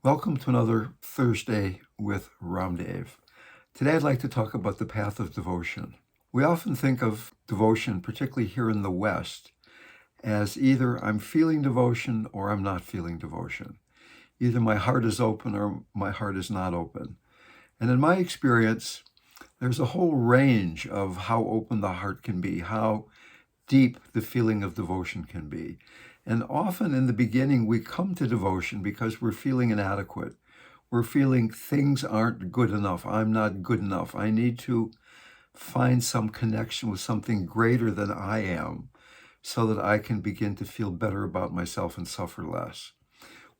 Welcome to another Thursday with RamDev. Today I'd like to talk about the path of devotion. We often think of devotion, particularly here in the West, as either I'm feeling devotion or I'm not feeling devotion. Either my heart is open or my heart is not open. And in my experience, there's a whole range of how open the heart can be, how deep the feeling of devotion can be. And often in the beginning, we come to devotion because we're feeling inadequate. We're feeling things aren't good enough. I'm not good enough. I need to find some connection with something greater than I am so that I can begin to feel better about myself and suffer less.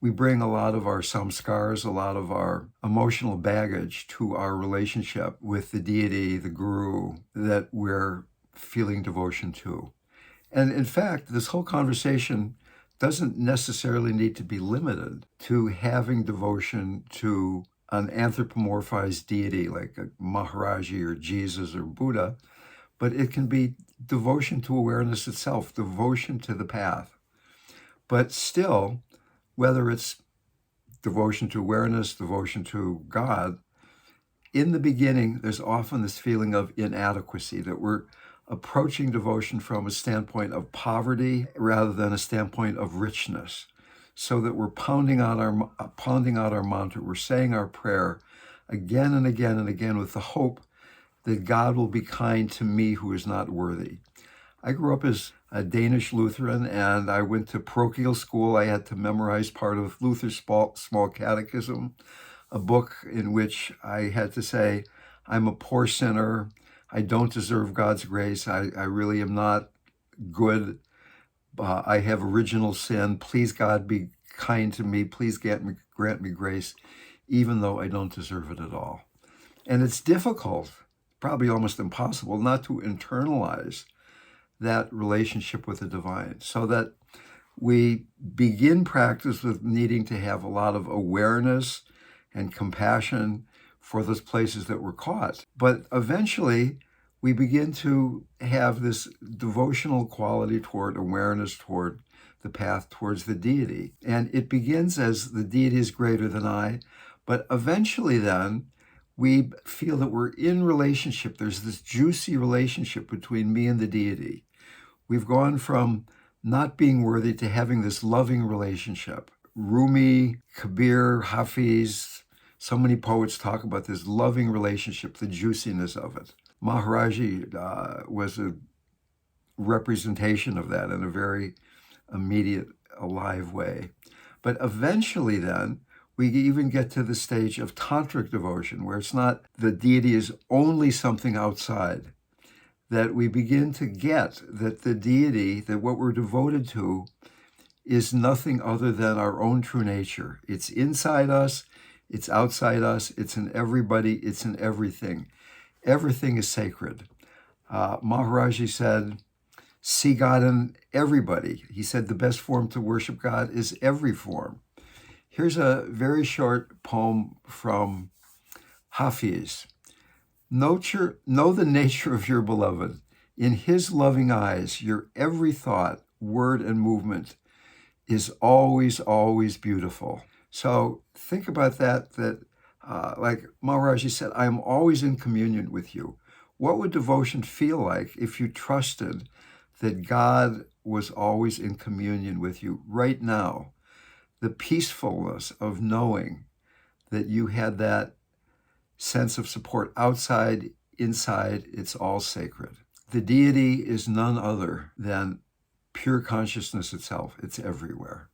We bring a lot of our samskars, a lot of our emotional baggage to our relationship with the deity, the guru that we're feeling devotion to. And in fact, this whole conversation doesn't necessarily need to be limited to having devotion to an anthropomorphized deity like a Maharaji or Jesus or Buddha, but it can be devotion to awareness itself, devotion to the path. But still, whether it's devotion to awareness, devotion to God, in the beginning, there's often this feeling of inadequacy, that we're approaching devotion from a standpoint of poverty rather than a standpoint of richness, so that we're pounding out our mantra, we're saying our prayer again and again and again with the hope that God will be kind to me who is not worthy. I grew up as a Danish Lutheran, and I went to parochial school. I had to memorize part of Luther's small catechism, a book in which I had to say, I'm a poor sinner. I don't deserve God's grace. I really am not good. I have original sin. Please, God, be kind to me. Please grant me grace, even though I don't deserve it at all. And it's difficult, probably almost impossible, not to internalize that relationship with the divine, so that we begin practice with needing to have a lot of awareness and compassion for those places that we're caught. But eventually, we begin to have this devotional quality toward awareness, toward the path towards the deity. And it begins as the deity is greater than I, but eventually then, we feel that we're in relationship. There's this juicy relationship between me and the deity. We've gone from not being worthy to having this loving relationship. Rumi, Kabir, Hafiz, so many poets talk about this loving relationship, the juiciness of it. Maharaji was a representation of that in a very immediate, alive way. But eventually then, we even get to the stage of tantric devotion, where it's not the deity is only something outside, that we begin to get that the deity, that what we're devoted to, is nothing other than our own true nature. It's inside us, it's outside us, it's in everybody, it's in everything. Everything is sacred. Maharaji said, see God in everybody. He said the best form to worship God is every form. Here's a very short poem from Hafiz. Know the nature of your beloved. In his loving eyes, your every thought, word, and movement is always, always beautiful. So think about that, like Maharaji said, I am always in communion with you. What would devotion feel like if you trusted that God was always in communion with you right now? The peacefulness of knowing that you had that sense of support outside, inside, it's all sacred. The deity is none other than pure consciousness itself. It's everywhere.